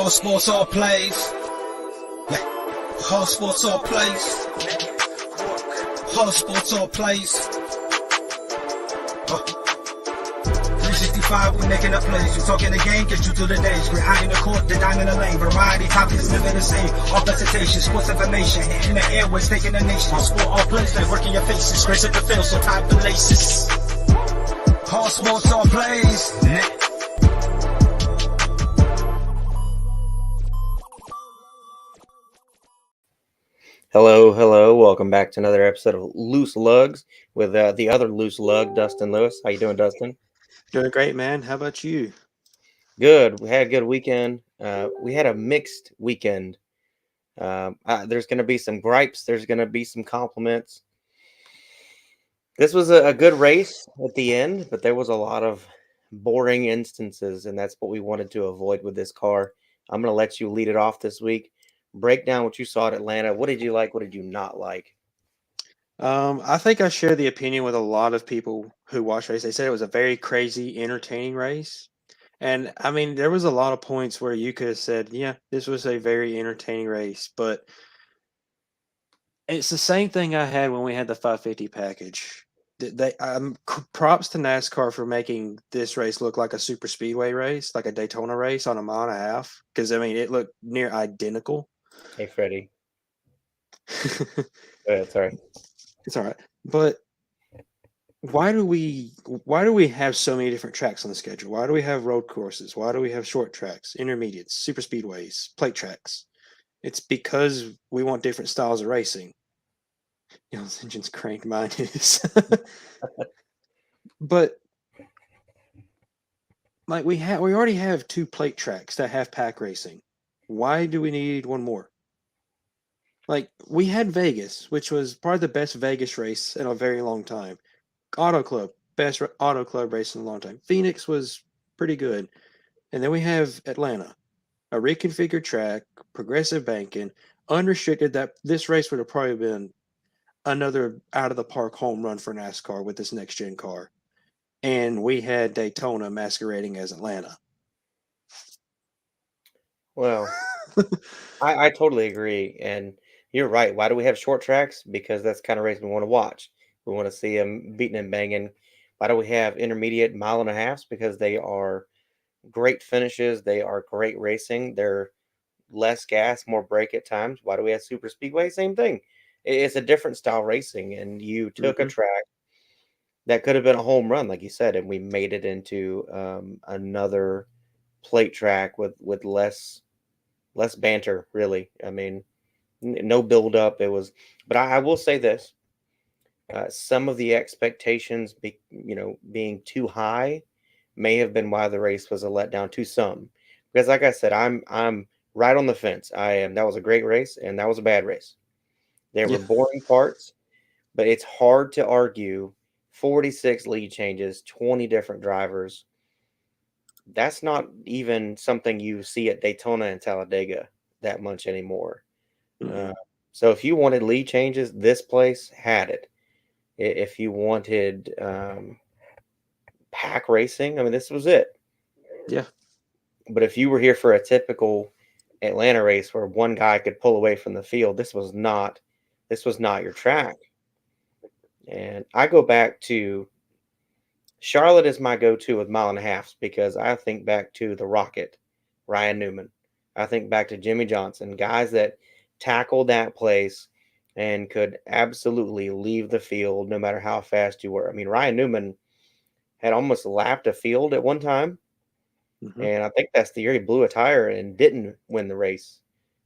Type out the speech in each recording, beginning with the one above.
All sports, all plays. Yeah. All sports, all plays. All sports, all plays. 365, we making up plays. You talking the game, get you through the days. We're high in the court, the dime in the lane. Variety topics, living the same. All presentation, sports information. Hitting the airways, taking the nation. All sport, all plays, they work in your faces. Grace at the field, so tie the laces. All sports, all plays. Hello. Welcome back to another episode of Loose Lugs with the other loose lug, Dustin Lewis. How you doing, Dustin? Doing great, man. How about you? Good. We had a good weekend. We had a mixed weekend. There's going to be some gripes. There's going to be some compliments. This was a good race at the end, but there was a lot of boring instances, and that's what we wanted to avoid with this car. I'm going to let you lead it off this week. Break down what you saw at Atlanta. What did you like? What did you not like? I think I share the opinion with a lot of people who watch race. They said it was a very crazy, entertaining race. And I mean, there was a lot of points where you could have said, yeah, this was a very entertaining race. But it's the same thing I had when we had the 550 package. Props to NASCAR for making this race look like a super speedway race, like a Daytona race on a mile and a half. Because, I mean, it looked near identical. Hey, Freddie. Go ahead, sorry. It's all right. But why do we have so many different tracks on the schedule? Why do we have road courses? Why do we have short tracks, intermediates, super speedways, plate tracks? It's because we want different styles of racing. You know, this engine's cranked, mine is. But like we already have 2 plate tracks that have pack racing. Why do we need one more? Like, we had Vegas, which was probably the best Vegas race in a very long time. Auto Club, best Auto Club race in a long time. Phoenix was pretty good. And then we have Atlanta, a reconfigured track, progressive banking, unrestricted. That this race would have probably been another out of the park home run for NASCAR with this next gen car. And we had Daytona masquerading as Atlanta. Well, I totally agree. And you're right. Why do we have short tracks? Because that's the kind of race we want to watch. We want to see them beating and banging. Why do we have intermediate mile and a halves? Because they are great finishes. They are great racing. They're less gas, more brake at times. Why do we have super speedway? Same thing. It's a different style racing. And you took a track that could have been a home run, like you said, and we made it into another plate track with less banter, really. I mean, no build up. It was, but I will say this: some of the expectations, being too high, may have been why the race was a letdown to some. Because, like I said, I'm right on the fence. I am. That was a great race, and that was a bad race. There were boring parts, but it's hard to argue 46 lead changes, 20 different drivers. That's not even something you see at Daytona and Talladega that much anymore. So if you wanted lead changes, this place had it. If you wanted pack racing, I mean, this was it. Yeah. But if you were here for a typical Atlanta race where one guy could pull away from the field, this was not your track. And I go back to Charlotte is my go-to with mile and a halves because I think back to the Rocket, Ryan Newman. I think back to Jimmy Johnson, guys that tackled that place and could absolutely leave the field no matter how fast you were. I mean, Ryan Newman had almost lapped a field at one time. And I think that's the year he blew a tire and didn't win the race.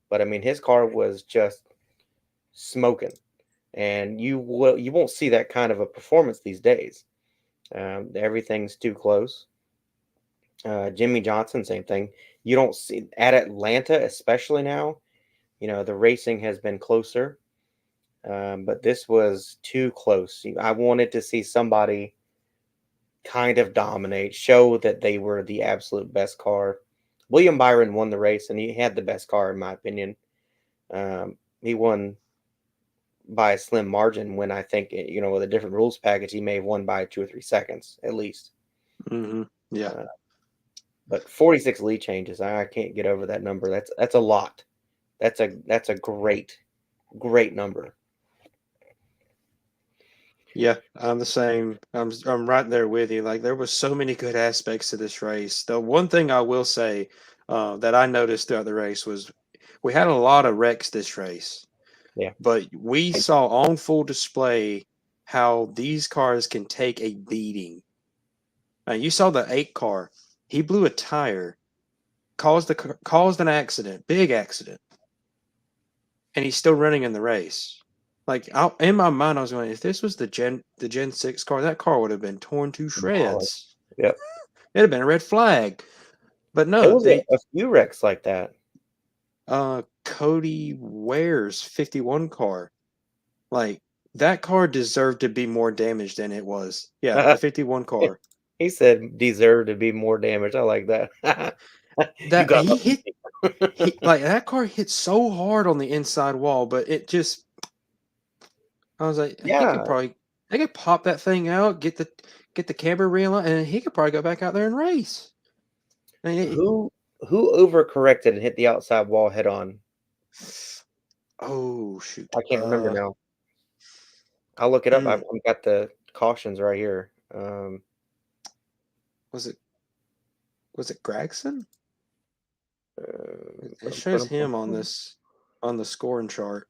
But I mean, his car was just smoking. And you won't see that kind of a performance these days. Everything's too close. Jimmy Johnson, same thing. You don't see at Atlanta, especially now. The racing has been closer, but this was too close. I wanted to see somebody kind of dominate, show that they were the absolute best car. William Byron won the race, and he had the best car, in my opinion. He won by a slim margin when I think, with a different rules package, he may have won by 2 or 3 seconds at least. Yeah. But 46 lead changes, I can't get over that number. That's a lot. That's a great number. Yeah, I'm the same. I'm right there with you. Like there was so many good aspects to this race. The one thing I will say that I noticed throughout the race was we had a lot of wrecks this race, Yeah. but we saw on full display how these cars can take a beating. Now, you saw the 8 car. He blew a tire, caused an accident, big accident, and he's still running in the race. Like in my mind, I was going, if this was the Gen 6 car, that car would have been torn to shreds. Yep. It'd have been a red flag. But There no, was a few wrecks like that. Cody Ware's 51 car, like that car deserved to be more damaged than it was. Yeah, the 51 car. He said deserved to be more damaged. I like that. You That got like that car hit so hard on the inside wall, but it just I was like, Yeah. they could pop that thing out, get the camber realigned, and he could probably go back out there and race. I mean, Who overcorrected and hit the outside wall head on? Oh shoot! I can't remember now. I'll look it up. I've got the cautions right here. Was it Gregson? It shows him on the scoring chart.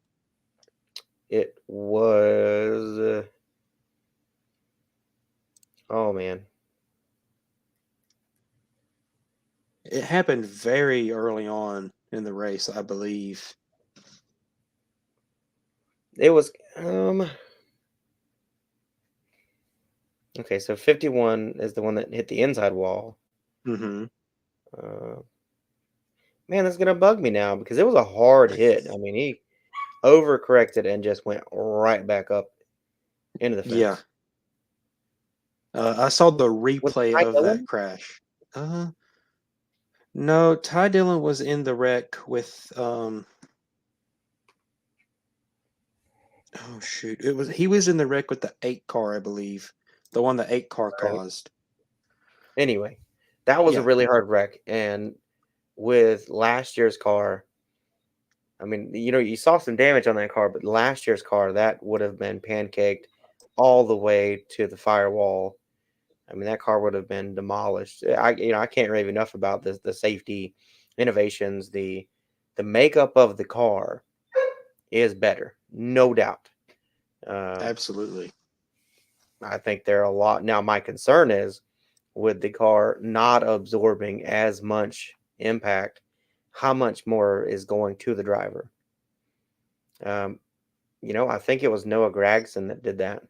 It was. Oh man, it happened very early on in the race, I believe. It was. Okay, so 51 is the one that hit the inside wall. Mm-hmm. Man, that's gonna bug me now because it was a hard hit. I mean, he overcorrected and just went right back up into the fence. Yeah. I saw the replay of that crash. No, Ty Dillon was in the wreck with oh shoot. He was in the wreck with the 8 car, I believe. The one the 8 car caused. Anyway, that was a really hard wreck. And with last year's car, I mean, you saw some damage on that car, but last year's car, that would have been pancaked all the way to the firewall. I mean, that car would have been demolished. I can't rave enough about the safety innovations. The makeup of the car is better, no doubt. Absolutely. I think there are a lot. Now, my concern is with the car not absorbing as much impact, how much more is going to the driver? I think it was Noah Gragson that did that.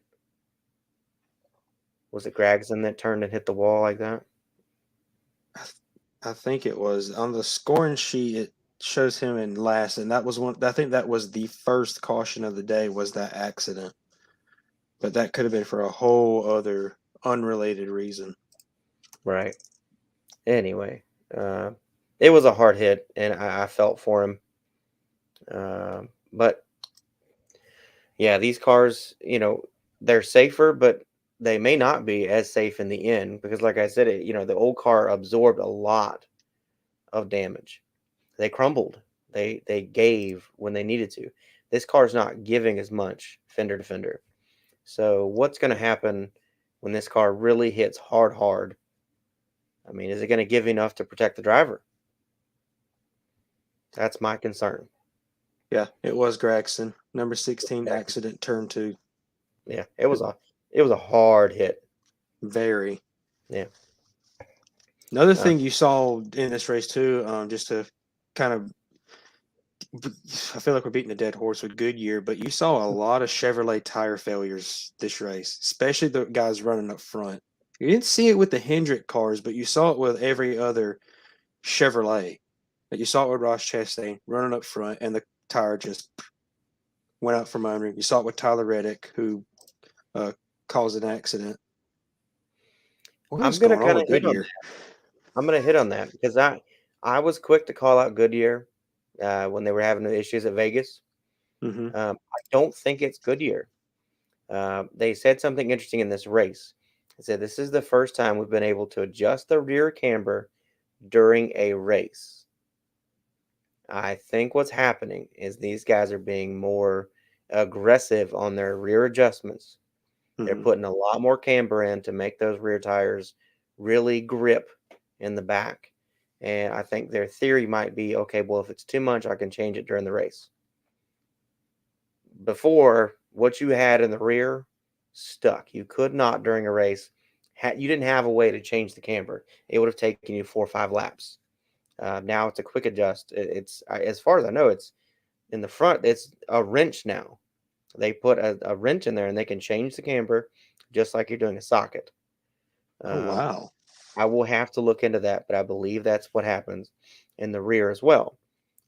Was it Gragson that turned and hit the wall like that? I think it was. On the scoring sheet, it shows him in last, and that was one. I think that was the first caution of the day, was that accident. But that could have been for a whole other unrelated reason. Right. Anyway, it was a hard hit, and I felt for him. But yeah, these cars, they're safer, but they may not be as safe in the end because, like I said, the old car absorbed a lot of damage. They crumbled. They gave when they needed to. This car's not giving as much fender to fender. So what's going to happen when this car really hits hard? I mean, is it going to give enough to protect the driver? That's my concern. Yeah, it was Gregson, number 16, accident, turn 2. Yeah, it was a hard hit. Very. Yeah. Another thing you saw in this race too, just to kind of, I feel like we're beating a dead horse with Goodyear, but you saw a lot of Chevrolet tire failures this race, especially the guys running up front. You didn't see it with the Hendrick cars, but you saw it with every other Chevrolet. Like you saw it with Ross Chastain running up front, and the tire just went out from under him. You saw it with Tyler Reddick, who caused an accident. I'm going to kind of hit on that. I'm going to hit on that because I was quick to call out Goodyear when they were having the issues at Vegas. Mm-hmm. I don't think it's Goodyear. They said something interesting in this race. They said this is the first time we've been able to adjust the rear camber during a race. I think what's happening is these guys are being more aggressive on their rear adjustments. They're putting a lot more camber in to make those rear tires really grip in the back. And I think their theory might be, okay, well, if it's too much, I can change it during the race. Before, what you had in the rear stuck. You could not during a race. You didn't have a way to change the camber. It would have taken you 4 or 5 laps. Now it's a quick adjust. It's as far as I know, it's in the front. It's a wrench now. They put a wrench in there and they can change the camber just like you're doing a socket. Oh, wow. I will have to look into that, but I believe that's what happens in the rear as well.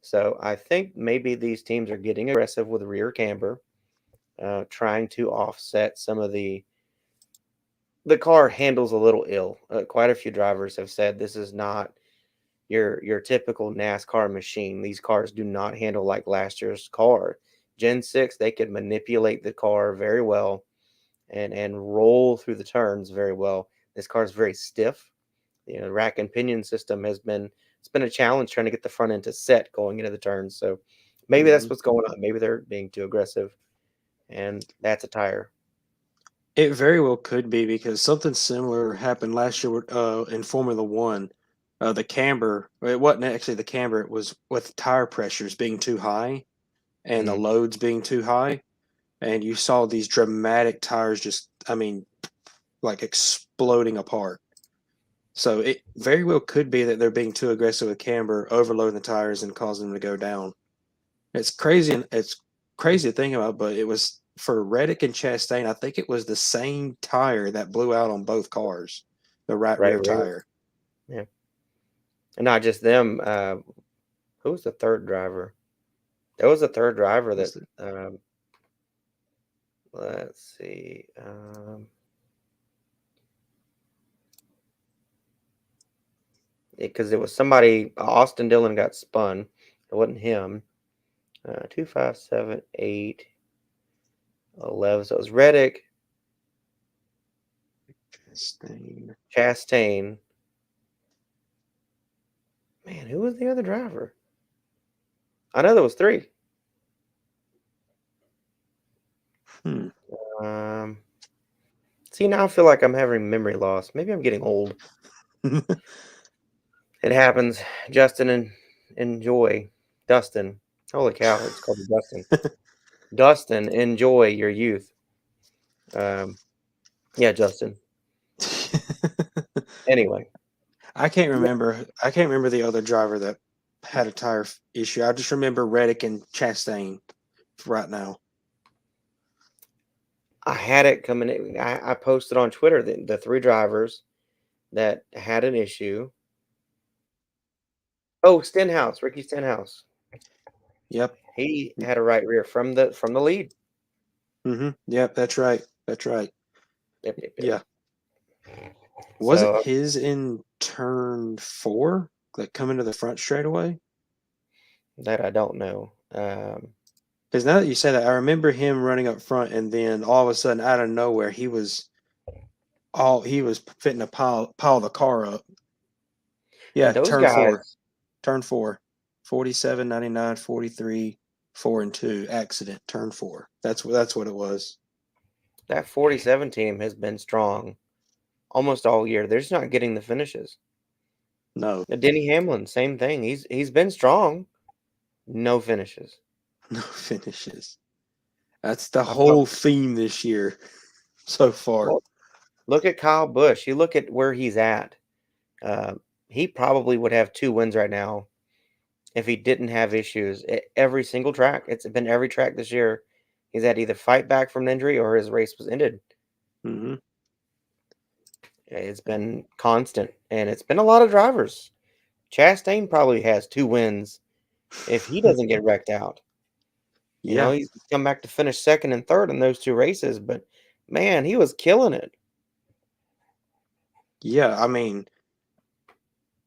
So I think maybe these teams are getting aggressive with rear camber, trying to offset some of the car handles a little ill. Quite a few drivers have said this is not your typical NASCAR machine. These cars do not handle like last year's car. Gen 6, they could manipulate the car very well and roll through the turns very well. This car is very stiff. Rack and pinion system it's been a challenge trying to get the front end to set going into the turns. So maybe that's what's going on. Maybe they're being too aggressive, and that's a tire. It very well could be, because something similar happened last year in Formula One. The camber, it wasn't actually the camber, it was with tire pressures being too high and the loads being too high. And you saw these dramatic tires just, like exploding apart. So it very well could be that they're being too aggressive with camber, overloading the tires and causing them to go down. It's crazy, and it's crazy to think about, but it was for Reddick and Chastain. I think it was the same tire that blew out on both cars, the right rear tire. Yeah, and not just them. Who was the third driver? There was a third driver that. Let's see. Because it was somebody. Austin Dillon got spun. It wasn't him. 2, 5, 7, 8, 11. So it was Reddick, Chastain. Man, who was the other driver? I know there was 3. See, now I feel like I'm having memory loss. Maybe I'm getting old. It happens. Justin enjoy. Dustin. Holy cow, it's called Dustin. Dustin, enjoy your youth. Yeah, Justin. Anyway. I can't remember the other driver that had a tire issue. I just remember Reddick and Chastain right now. I had it coming in. I posted on Twitter the 3 drivers that had an issue. Oh, Stenhouse, Ricky Stenhouse. Yep. He had a right rear from the lead. Yep, that's right. Yep. Yeah. Wasn't his in turn 4, like coming to the front straight away? That I don't know. Because now that you say that, I remember him running up front, and then all of a sudden, out of nowhere, he was fitting to pile the car up. Yeah, turn 4, 47, 99, 43, 4 and 2 accident, turn 4. That's what it was. That 47 team has been strong almost all year. They're just not getting the finishes. No. Denny Hamlin, same thing. He's been strong. No finishes. No finishes. That's the whole theme this year so far. Well, look at Kyle Busch. You look at where he's at. He probably would have 2 wins right now if he didn't have issues at every single track. It's been every track this year. He's had either fight back from an injury or his race was ended. It's been constant, and it's been a lot of drivers. Chastain probably has 2 wins if he doesn't get wrecked out. You know, he's come back to finish second and third in those 2 races, but man, he was killing it. Yeah,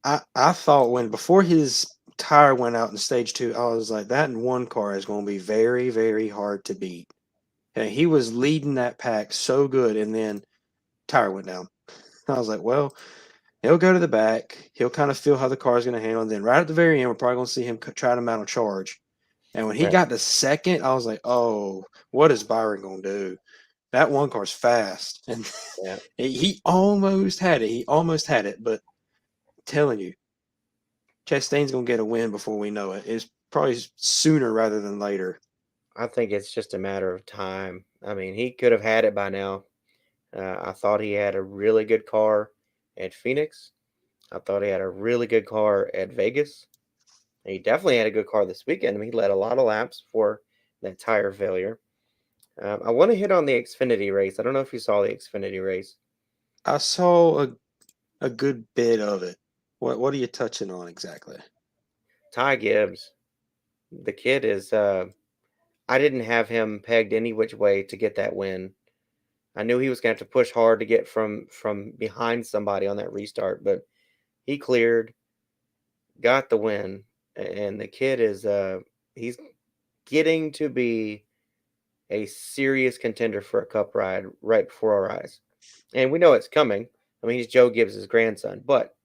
I thought before his tire went out in stage 2, I was like, that in one car is going to be very, very hard to beat. And he was leading that pack so good, and then tire went down. I was like, well, He'll go to the back. He'll kind of feel how the car's going to handle. And then right at the very end, we're probably going to see him try to mount a charge. And when he Right. got to second, I was like, oh, what is Byron going to do? That one car's fast. And Yeah. he almost had it. He almost had it. But I'm telling you, Chastain's going to get a win before we know it. It's probably sooner rather than later. I think it's just a matter of time. I mean, he could have had it by now. I thought he had a really good car at Phoenix. I thought he had a really good car at Vegas. And he definitely had a good car this weekend. I mean, he led a lot of laps for that tire failure. I want to hit on the Xfinity race. I don't know if you saw the Xfinity race. I saw a good bit of it. What are you touching on exactly? Ty Gibbs, the kid is. I didn't have him pegged any which way to get that win. I knew he was going to have to push hard to get from behind somebody on that restart, but he cleared, got the win, and the kid is he's getting to be a serious contender for a cup ride right before our eyes. And we know it's coming. I mean, he's Joe Gibbs' grandson, but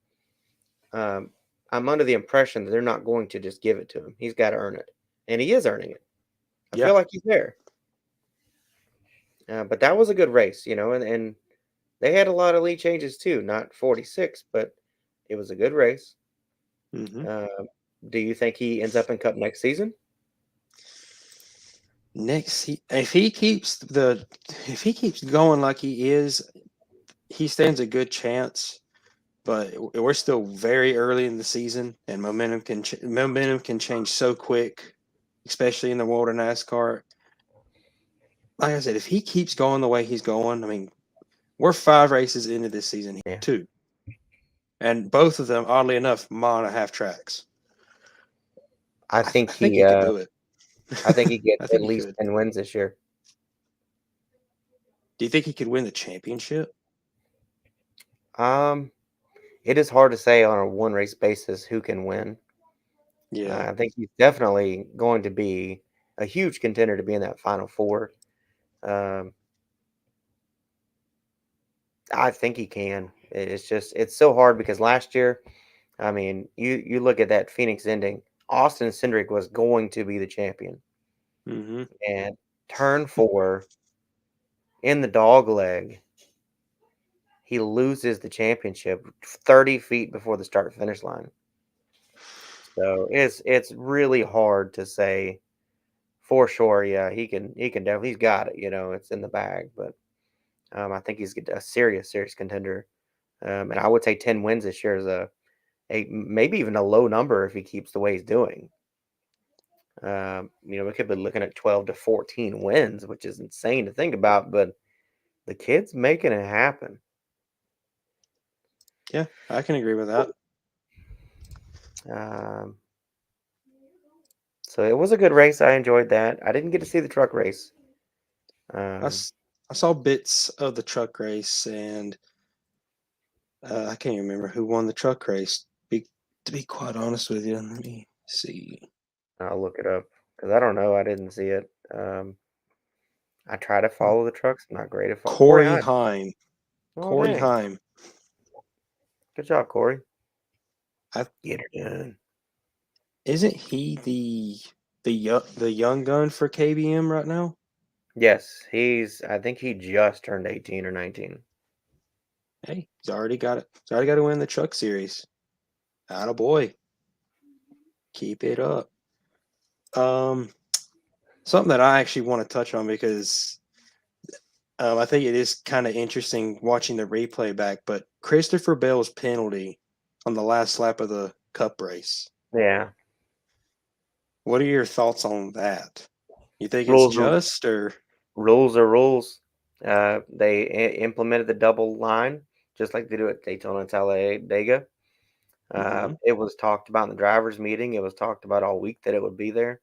I'm under the impression that they're not going to just give it to him. He's got to earn it, and he is earning it. I feel like he's there. But that was a good race, and they had a lot of lead changes too. Not 46, but it was a good race. Mm-hmm. Do you think he ends up in Cup next season? If he keeps going like he is, he stands a good chance. But we're still very early in the season, and momentum can change so quick, especially in the world of NASCAR. Like I said, if he keeps going the way he's going, I mean, we're 5 races into this season, Yeah. 2, and both of them, oddly enough, mile and a half tracks. I think he could do it. I think he gets I at think he least could. 10 wins this year. Do you think he could win the championship? It is hard to say on a one race basis who can win. Yeah. I think he's definitely going to be a huge contender to be in that Final Four. I think he can. It's so hard because last year, I mean, you look at that Phoenix ending. Austin Cendrick was going to be the champion, Mm-hmm. and turn 4 in the dog leg, he loses the championship 30 feet before the start finish line. So it's really hard to say for sure. Yeah, he can definitely, he's got it. It's in the bag. But I think he's a serious contender. And I would say 10 wins this year is a maybe even a low number if he keeps the way he's doing. We could be looking at 12 to 14 wins, which is insane to think about. But the kid's making it happen. Yeah, I can agree with that. So it was a good race. I enjoyed that. I didn't get to see the truck race. I saw bits of the truck race, and I can't even remember who won the truck race. To be quite honest with you, let me see. I'll look it up because I don't know. I didn't see it. I try to follow the trucks. I'm not great at following. Corey Heim. Oh, Corey dang. Heim. Good job, Corey. Get her done. Isn't he the young gun for KBM right now? Yes, I think he just turned 18 or 19. Hey, he's already got it. He's already got to win the truck series. Atta boy. Keep it up. Something that I actually want to touch on because I think it is kind of interesting watching the replay back, but Christopher Bell's penalty on the last lap of the Cup race. Yeah. What are your thoughts on that? You think Rules it's just or rules are rules? They implemented the double line just like they do at Daytona and Talladega. It was talked about in the drivers' meeting. It was talked about all week that it would be there.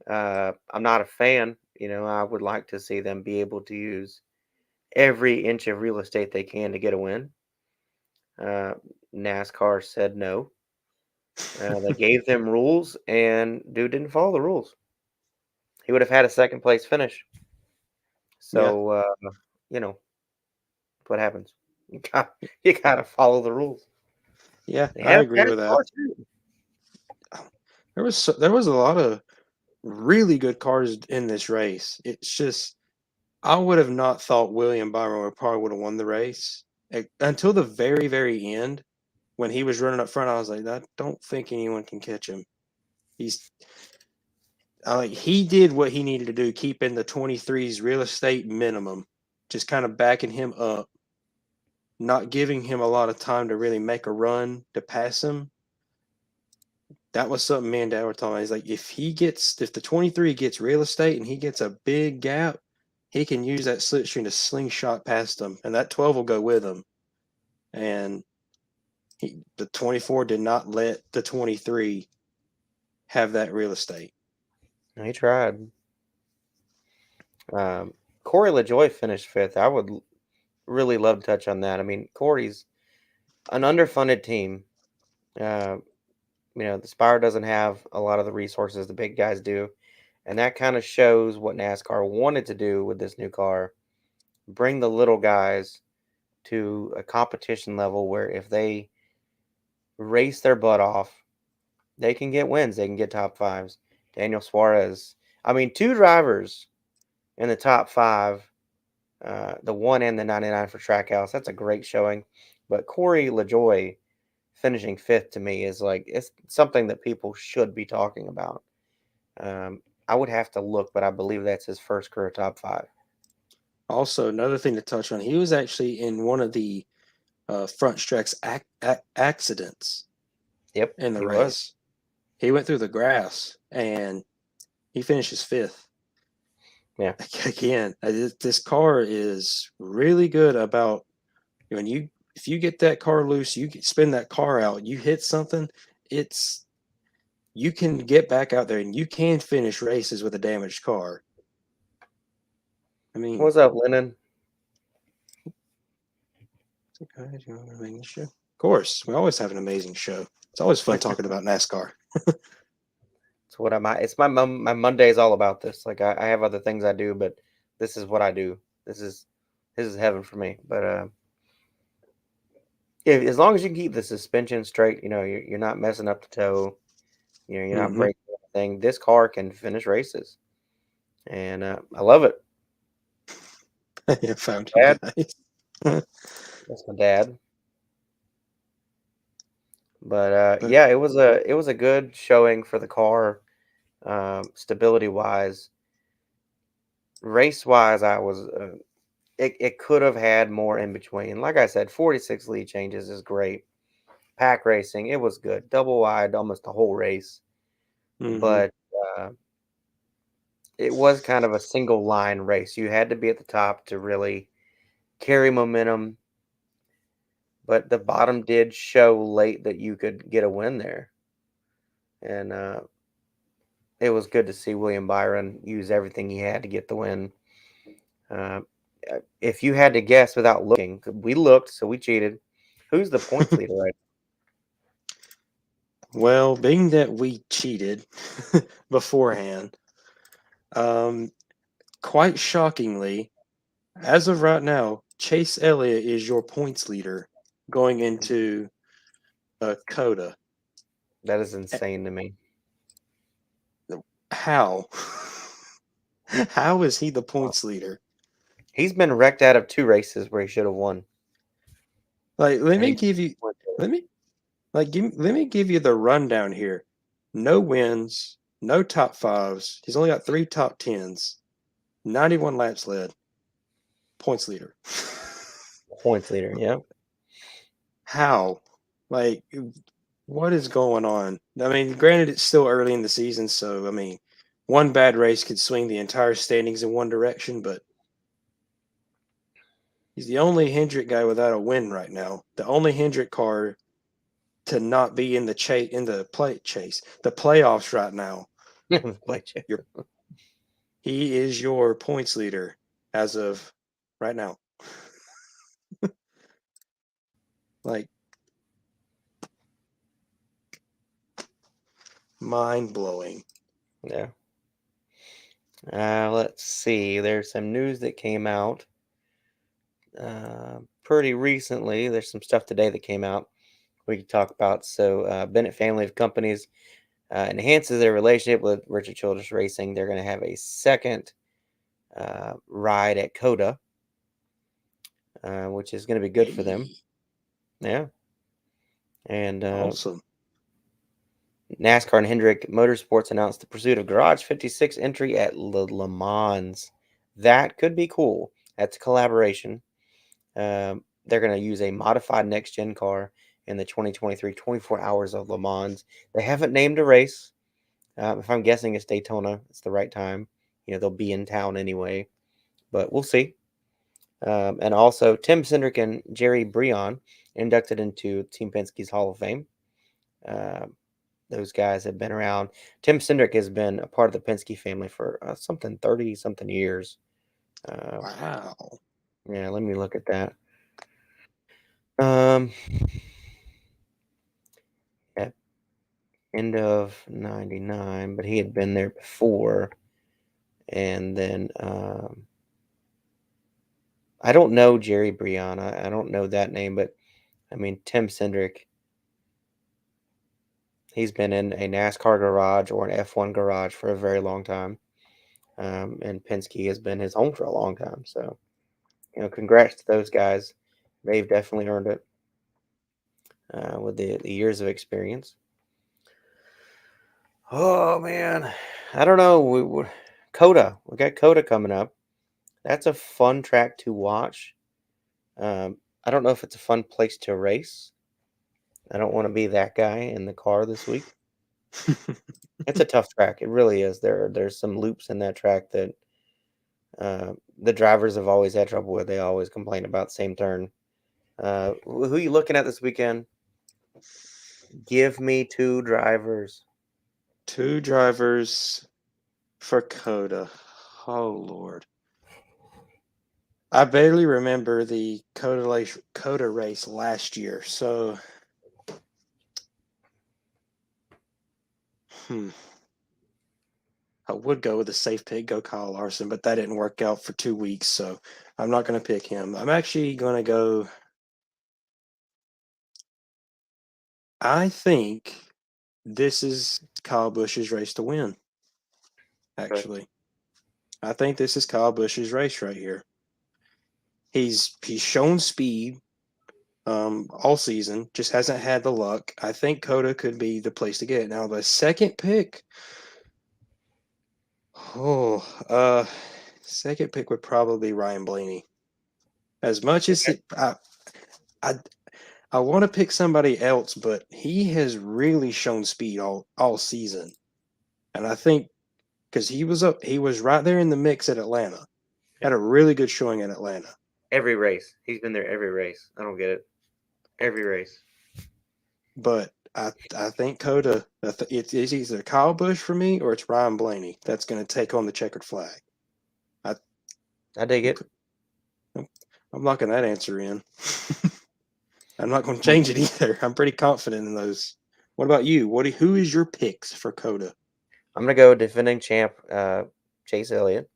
I'm not a fan. I would like to see them be able to use every inch of real estate they can to get a win. NASCAR said no. They gave them rules, and dude didn't follow the rules. He would have had a second place finish. So, what happens? You gotta follow the rules. Yeah, They I have agree with that. There was a lot of really good cars in this race. It's just I would have not thought William Byron probably would have won the race until the very, very end when he was running up front. I was like, I don't think anyone can catch him. He did what he needed to do, keeping the 23's real estate minimum, just kind of backing him up, not giving him a lot of time to really make a run to pass him. That was something me and Dad were talking about. He's like, if the 23 gets real estate and he gets a big gap, he can use that slipstream to slingshot past him, and that 12 will go with him. And the 24 did not let the 23 have that real estate. He tried. Corey LaJoie finished fifth. I would really love to touch on that. I mean, Corey's an underfunded team. The Spire doesn't have a lot of the resources the big guys do. And that kind of shows what NASCAR wanted to do with this new car. Bring the little guys to a competition level where if they race their butt off, they can get wins. They can get top fives. Daniel Suarez. I mean, 2 drivers in the top 5, the 1 and the 99 for Trackhouse. That's a great showing. But Corey LaJoie finishing 5th to me is it's something that people should be talking about. I would have to look, but I believe that's his first career top 5. Also, another thing to touch on, he was actually in one of the front stretch accidents. Yep, in the he race. was. He went through the grass and he finishes 5th. Yeah. Again, this car is really good about if you get that car loose, you can spin that car out, you hit something, you can get back out there and you can finish races with a damaged car. I mean, What's up, Lennon? Show? Of course, we always have an amazing show. It's always fun talking about NASCAR. It's what it's my Monday is all about this. I have other things I do, but this is what I do. This is heaven for me. But as long as you can keep the suspension straight, you're not messing up the toe. You're not breaking anything. This car can finish races, and I love it. Yeah, found Dad. Nice. That's my dad. But yeah, it was a good showing for the car, stability wise. Race wise, I was it could have had more in between. Like I said, 46 lead changes is great. Pack racing, it was good. Double wide almost the whole race. But it was kind of a single line race. You had to be at the top to really carry momentum. But the bottom did show late that you could get a win there. And it was good to see William Byron use everything he had to get the win. If you had to guess without looking, we looked, so we cheated. Who's the points leader right now? Well, being that we cheated beforehand, quite shockingly, as of right now, Chase Elliott is your points leader going into COTA. That is insane to me. How? How is he the points leader? He's been wrecked out of 2 races where he should have won. Let me give you the rundown here. No wins, no top 5s. He's only got 3 top 10s. 91 laps led. Points leader. Points leader, yeah. How? What is going on? I mean, granted, it's still early in the season, so, I mean, one bad race could swing the entire standings in one direction, but he's the only Hendrick guy without a win right now. The only Hendrick car to not be in the playoffs right now. He is your points leader as of right now. Mind-blowing. Yeah. Let's see. There's some news that came out pretty recently. There's some stuff today that came out we could talk about. So Bennett family of companies enhances their relationship with Richard Childress Racing. They're going to have a second ride at Coda, which is going to be good for them. Yeah. And Awesome. NASCAR and Hendrick Motorsports announced the pursuit of Garage 56 entry at Le Mans. That could be cool. That's a collaboration. They're going to use a modified next-gen car in the 2023 24 Hours of Le Mans. They haven't named a race. If I'm guessing it's Daytona, it's the right time. They'll be in town anyway, but we'll see. And also, Tim Cendrick and Jerry Breon inducted into Team Penske's Hall of Fame. Those guys have been around. Tim Cendrick has been a part of the Penske family for 30-something years. Wow. Yeah, let me look at that. At end of 99, but he had been there before. And then I don't know Jerry Breon. I don't know that name, but I mean, Tim Cendrick, he's been in a NASCAR garage or an F1 garage for a very long time. And Penske has been his home for a long time. So, congrats to those guys. They've definitely earned it with the years of experience. Oh, man. I don't know. Coda. We got Coda coming up. That's a fun track to watch. I don't know if it's a fun place to race. I don't want to be that guy in the car this week. It's a tough track. It really is. There's some loops in that track that the drivers have always had trouble with. They always complain about same turn. Who are you looking at this weekend? Give me 2 drivers. 2 drivers for Coda. Oh, Lord. I barely remember the Coda race last year, so I would go with a safe pick, go Kyle Larson, but that didn't work out for 2 weeks, so I'm not going to pick him. I'm actually going to go. I think this is Kyle Busch's race to win. Actually, I think this is Kyle Busch's race right here. He's shown speed all season, just hasn't had the luck. I think Coda could be the place to get it. Now the second pick. Second pick would probably be Ryan Blaney. As much as I want to pick somebody else, but he has really shown speed all season, and I think because he was right there in the mix at Atlanta, had a really good showing at Atlanta. Every race, he's been there every race. I don't get it. Every race. But I think Coda, it's either Kyle Busch for me or it's Ryan Blaney that's going to take on the checkered flag. I dig it. I'm locking that answer in. I'm not going to change it either. I'm pretty confident in those. What about you? Who is your picks for Coda? I'm going to go defending champ Chase Elliott.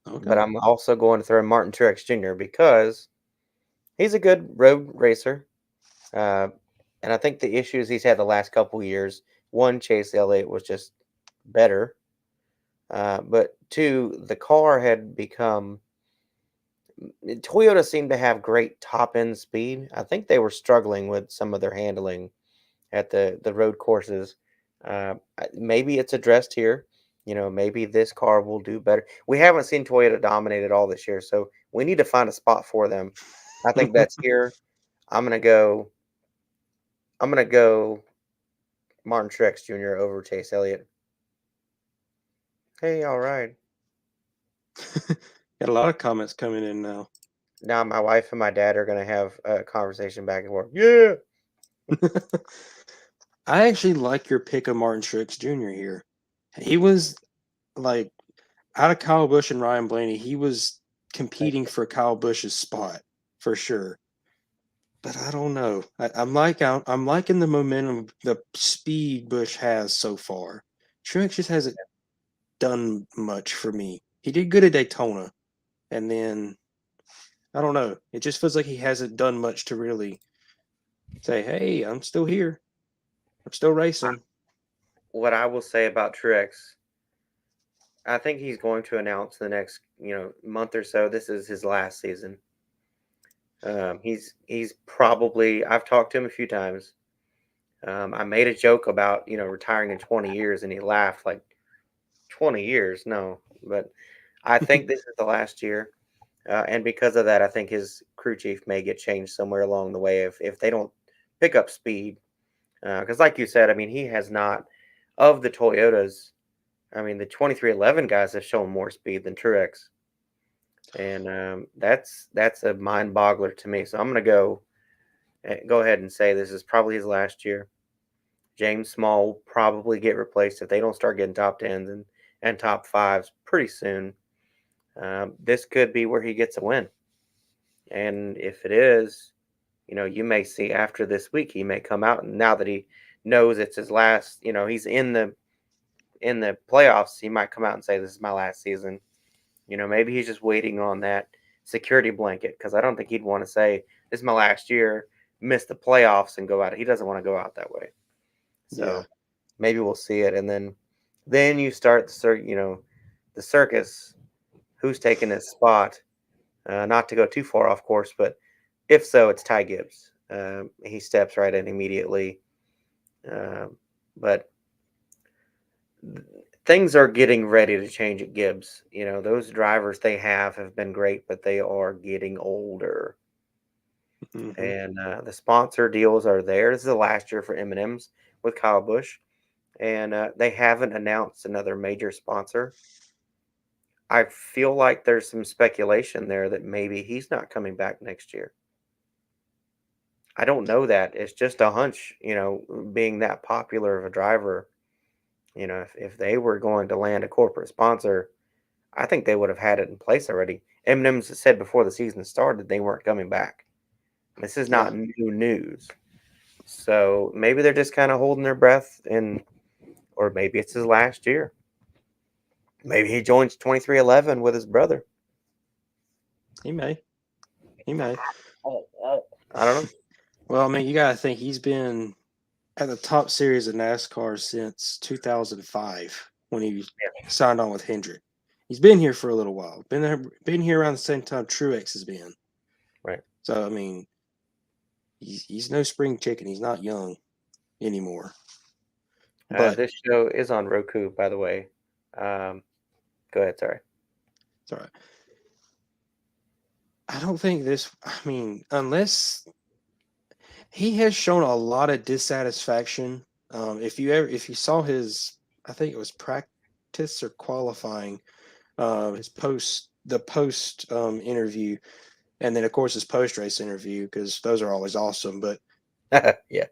Okay. But I'm also going to throw Martin Truex Jr. because he's a good road racer. And I think the issues he's had the last couple years, one, Chase Elliott was just better. But 2, the car had become Toyota seemed to have great top end speed. I think they were struggling with some of their handling at the road courses. Maybe it's addressed here. Maybe this car will do better. We haven't seen Toyota dominate at all this year, so we need to find a spot for them. I think that's here. I'm gonna go Martin Truex Jr. over Chase Elliott. Hey, all right. Got a lot of comments coming in now. Now my wife and my dad are gonna have a conversation back and forth. Yeah. I actually like your pick of Martin Truex Jr. here. He was like out of Kyle Busch and Ryan Blaney, he was competing for Kyle Busch's spot for sure. But I don't know. I'm liking the momentum, the speed Busch has so far. Truex just hasn't done much for me. He did good at Daytona, and then I don't know. It just feels like he hasn't done much to really say, "Hey, I'm still here. I'm still racing." What I will say about Truex, I think he's going to announce the next month or so. This is his last season. He's probably, I've talked to him a few times. I made a joke about retiring in 20 years, and he laughed like 20 years. No, but I think this is the last year, and because of that, I think his crew chief may get changed somewhere along the way if they don't pick up speed. Because, like you said, I mean, he has not of the Toyotas. I mean, the 2311 guys have shown more speed than Truex, and that's a mind boggler to me. So I'm going to go ahead and say this is probably his last year. James Small will probably get replaced if they don't start getting top tens and top fives pretty soon. This could be where he gets a win, and if it is, you may see after this week he may come out, and now that he knows it's his last, he's in the playoffs, he might come out and say this is my last season. Maybe he's just waiting on that security blanket, because I don't think he'd want to say this is my last year, miss the playoffs, and go out. He doesn't want to go out that way. So maybe we'll see it, and then you start the circus. Who's taking his spot? Not to go too far off course, but if so, it's Ty Gibbs. He steps right in immediately. But things are getting ready to change at Gibbs. Those drivers they have been great, but they are getting older. Mm-hmm. And the sponsor deals are there. This is the last year for M&M's with Kyle Busch, and they haven't announced another major sponsor. I feel like there's some speculation there that maybe he's not coming back next year. I don't know that. It's just a hunch, being that popular of a driver. If they were going to land a corporate sponsor, I think they would have had it in place already. M&M's said before the season started they weren't coming back. This is not new news. So maybe they're just kind of holding their breath, or maybe it's his last year. Maybe he joins 2311 with his brother. He may. I don't know. Well, I mean, you got to think he's been at the top series of NASCAR since 2005 when he signed on with Hendrick. He's been here for a little while. Been here around the same time Truex has been. Right. So I mean, he's no spring chicken. He's not young anymore. But this show is on Roku, by the way. Go ahead. Sorry. It's all right. I don't think this. I mean, unless he has shown a lot of dissatisfaction. If you saw his, I think it was practice or qualifying, his post interview, and then of course his post race interview, because those are always awesome. But yeah,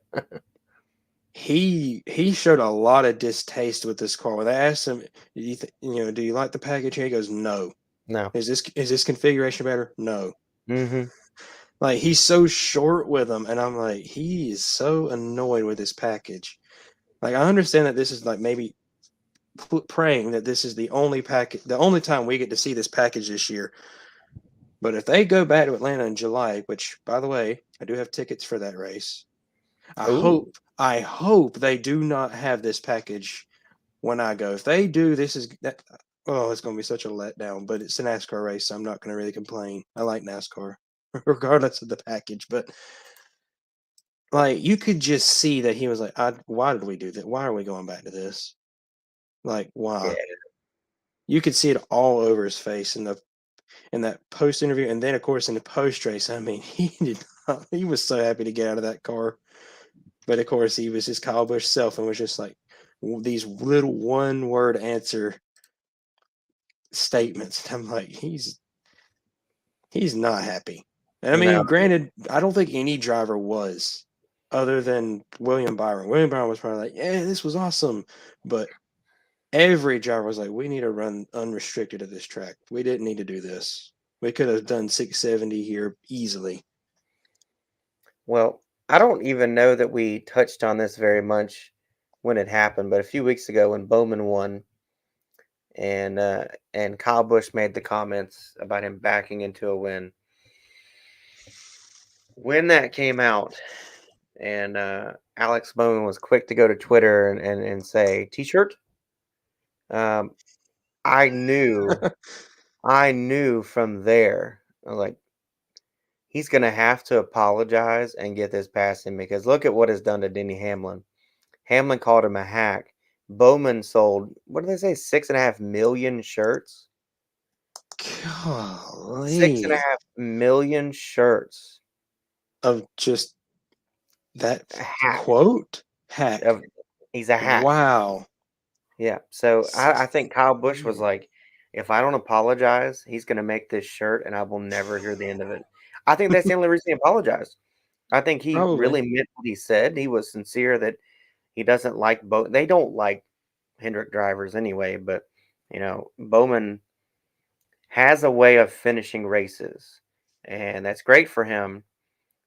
he showed a lot of distaste with this car. When they asked him, do you like the package? He goes, no. Is this configuration better? No. Mm-hmm. Like, he's so short with them, and I'm like, he is so annoyed with this package. Like, I understand that this is like maybe praying that this is the only time we get to see this package this year. But if they go back to Atlanta in July, which, by the way, I do have tickets for that race, I hope they do not have this package when I go. If they do, it's going to be such a letdown. But it's a NASCAR race, so I'm not going to really complain. I like NASCAR, regardless of the package. But like, you could just see that he was like, why did we do that? Why are we going back to this? Like, why? Yeah. You could see it all over his face in that post interview, and then of course in the post race. I mean, he was so happy to get out of that car. But of course, he was his Kyle Busch self and was just like these little one-word answer statements. And I'm like, he's not happy. And I mean, granted, I don't think any driver was, other than William Byron. William Byron was probably like, yeah, this was awesome. But every driver was like, we need to run unrestricted at this track. We didn't need to do this. We could have done 670 here easily. Well, I don't even know that we touched on this very much when it happened, but a few weeks ago when Bowman won, and Kyle Busch made the comments about him backing into a win, when that came out, and Alex Bowman was quick to go to Twitter and say T-shirt. Um, I knew, I knew from there, I was like, he's gonna have to apologize and get this past him because look at what it's done to Denny Hamlin. Hamlin called him a hack. Bowman sold, what did they say, 6.5 million shirts? Six and a Golly. half million shirts. Of just that A hack. quote? Hack. Of, he's a hack. Wow. Yeah. So I think Kyle Busch was Man. like, if I don't apologize, he's going to make this shirt and I will never hear the end of it. I think that's the only reason he apologized. I think he Probably. really meant what he said. He was sincere that he doesn't like both. They don't like Hendrick drivers anyway, but, Bowman has a way of finishing races, and that's great for him.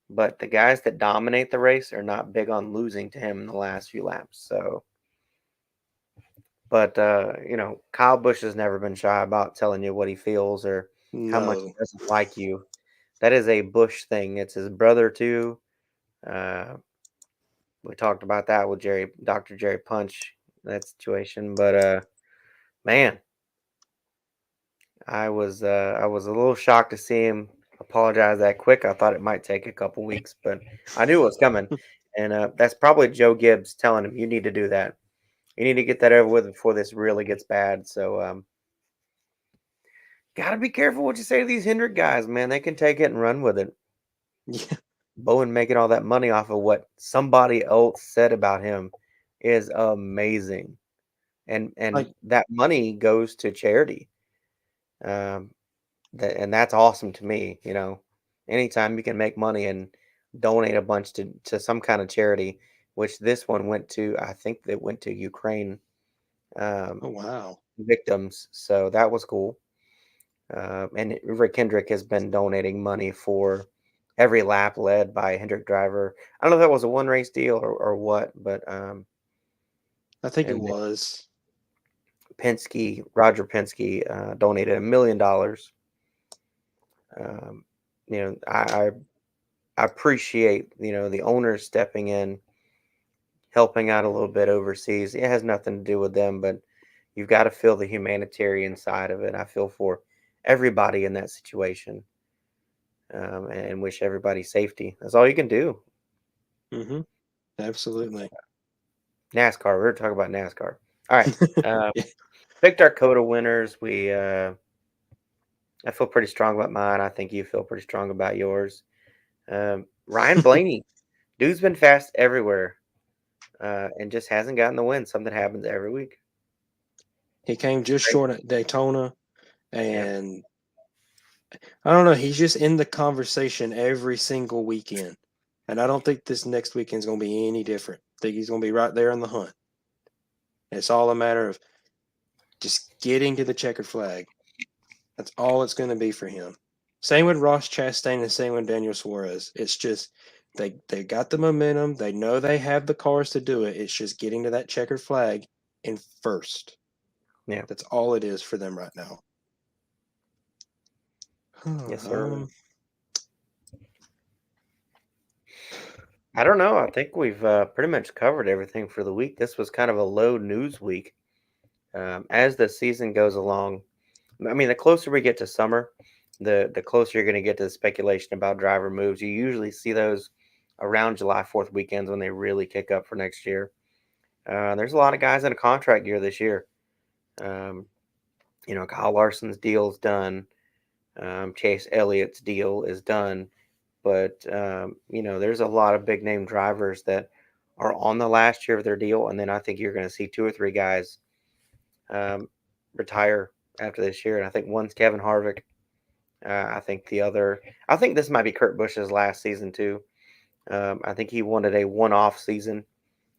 But the guys that dominate the race are not big on losing to him in the last few laps. So, but Kyle Busch has never been shy about telling you what he feels or how much he No. doesn't like you. That is a Busch thing. It's his brother too. Uh, we talked about that with Dr. Jerry Punch, that situation. But man, I was a little shocked to see him apologize that quick. I thought it might take a couple weeks, but I knew it was coming. And that's probably Joe Gibbs telling him, you need to do that. You need to get that over with before this really gets bad. So, got to be careful what you say to these Hendrick guys, man. They can take it and run with it. Yeah. Bowen making all that money off of what somebody else said about him is amazing. And Like, that money goes to charity. Um, and that's awesome to me. Anytime you can make money and donate a bunch to some kind of charity, which this one went to, I think they went to Ukraine oh wow. victims. So that was cool. And Rick Hendrick has been donating money for every lap led by a Hendrick driver. I don't know if that was a one race deal or what, but I think it and was. Roger Penske donated $1 million. Um, I appreciate the owners stepping in, helping out a little bit overseas. It has nothing to do with them, but you've got to feel the humanitarian side of it. I feel for everybody in that situation, and wish everybody safety. That's all you can do. Mm-hmm. Absolutely. NASCAR. We're talking about NASCAR. All right. Yeah. Picked our Coda winners. I feel pretty strong about mine. I think you feel pretty strong about yours. Ryan Blaney, dude's been fast everywhere, and just hasn't gotten the win. Something happens every week. He came just Great. short at Daytona, Yeah. and I don't know. He's just in the conversation every single weekend, and I don't think this next weekend's going to be any different. I think he's going to be right there in the hunt. It's all a matter of just getting to the checkered flag. That's all it's going to be for him. Same with Ross Chastain and same with Daniel Suarez. It's just they got the momentum. They know they have the cars to do it. It's just getting to that checkered flag in first. Yeah. That's all it is for them right now. Yes, sir. I don't know. I think we've pretty much covered everything for the week. This was kind of a low news week. As the season goes along, I mean, the closer we get to summer, the closer you're going to get to the speculation about driver moves. You usually see those around July 4th weekends when they really kick up for next year. There's a lot of guys in a contract year this year. Um, Kyle Larson's deal is done. Chase Elliott's deal is done. But, there's a lot of big name drivers that are on the last year of their deal. And then I think you're going to see two or three guys retire after this year. And I think one's Kevin Harvick. I think this might be Kurt Busch's last season too. I think he wanted a one-off season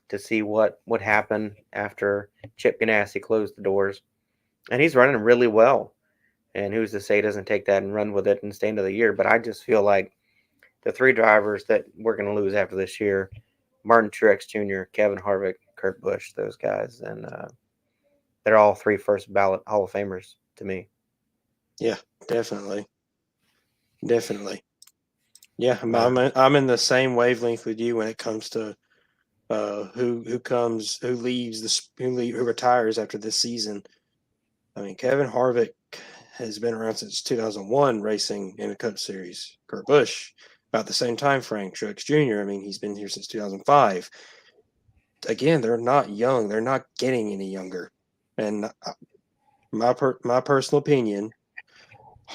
to see what would happen after Chip Ganassi closed the doors. And he's running really well. And who's to say he doesn't take that and run with it and stay into the year? But I just feel like the three drivers that we're going to lose after this year, Martin Truex Jr., Kevin Harvick, Kurt Busch, those guys. And they're all three first ballot Hall of Famers to me. Yeah, definitely. Definitely. Yeah, I'm in the same wavelength with you when it comes to who retires after this season. I mean, Kevin Harvick has been around since 2001 racing in a Cup Series. Kurt Busch, about the same time frame. Truex Jr., I mean, he's been here since 2005. Again, they're not young. They're not getting any younger. And my personal opinion,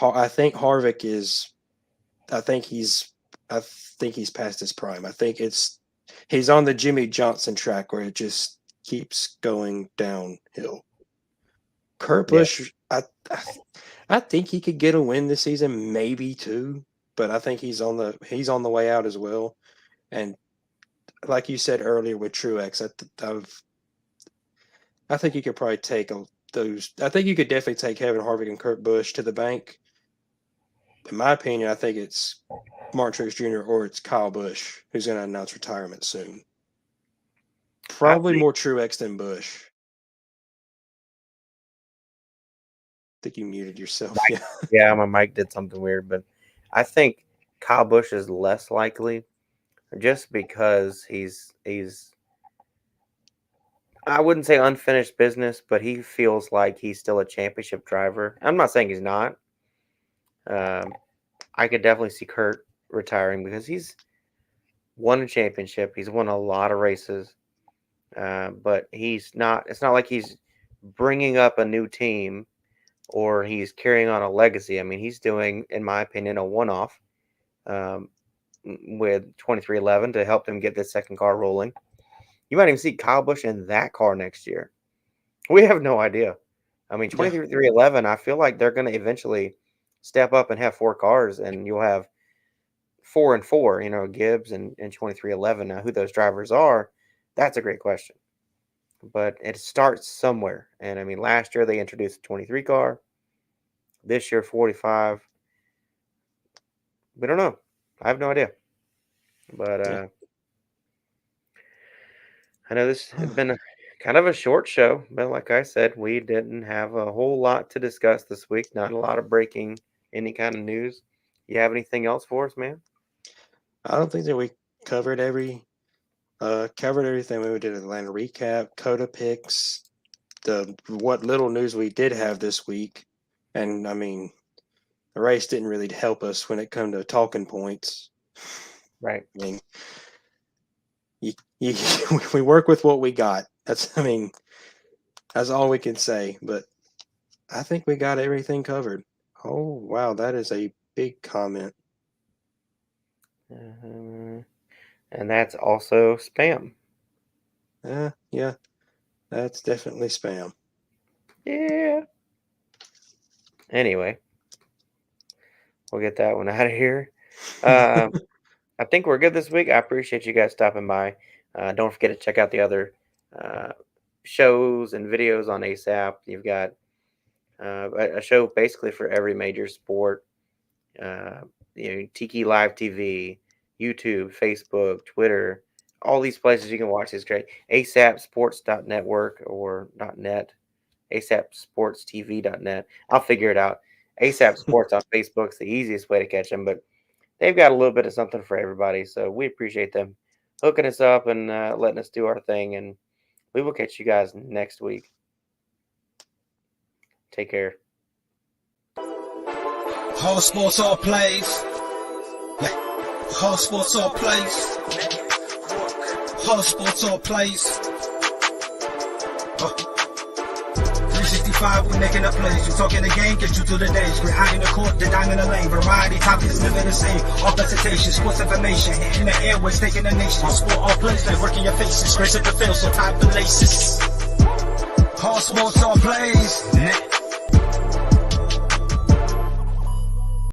I think Harvick is – I think he's past his prime. I think he's on the Jimmy Johnson track where it just keeps going downhill. Kurt Busch, I think he could get a win this season, maybe two, but I think he's on the way out as well. And like you said earlier with Truex, I think you could probably take those. I think you could definitely take Kevin Harvick and Kurt Busch to the bank. In my opinion, I think it's Martin Truex Jr. or it's Kyle Busch who's going to announce retirement soon. Probably more Truex than Busch. I think you muted yourself. Yeah, my mic did something weird, but I think Kyle Busch is less likely just because he's I wouldn't say unfinished business, but he feels like he's still a championship driver. I'm not saying he's not. I could definitely see Kurt retiring because he's won a championship. He's won a lot of races, but it's not like he's bringing up a new team or he's carrying on a legacy. I mean, he's doing, in my opinion, a one-off with 2311 to help them get this second car rolling. You might even see Kyle Busch in that car next year. We have no idea. I mean, 2311, I feel like they're going to eventually step up and have four cars, and you'll have 4 and 4, Gibbs and 2311. Now, who those drivers are, that's a great question. But it starts somewhere. And, I mean, last year they introduced a 23 car. This year, 45. We don't know. I have no idea. But I know this has been kind of a short show. But like I said, we didn't have a whole lot to discuss this week. Not a lot of breaking any kind of news. You have anything else for us, man? I don't think that we covered everything. We did Atlanta recap, Coda picks, what little news we did have this week. And, I mean, the race didn't really help us when it come to talking points. Right. I mean, we work with what we got. That's all we can say. But I think we got everything covered. Oh, wow, that is a big comment. And that's also spam. Yeah, that's definitely spam. Yeah. Anyway, we'll get that one out of here. I think we're good this week. I appreciate you guys stopping by. Don't forget to check out the other shows and videos on ASAP. You've got a show basically for every major sport. Tiki Live TV, YouTube, Facebook, Twitter, all these places you can watch is great. ASAPsports.network or .net, ASAPsportstv.net. I'll figure it out. ASAP Sports on Facebook's the easiest way to catch them, but they've got a little bit of something for everybody, so we appreciate them hooking us up and letting us do our thing, and we will catch you guys next week. Take care. All sports, all plays. All sports, all plays. All sports, all plays. 365, we making up plays. You talking the game, get you to the days. We're high in the court, the dime in the lane. Variety, topics, living the same. All presentation, sports information. Hitting the airways, taking the nation. All sport, all plays, like working your faces. Grace at the field, so tie the laces. All sports, all plays.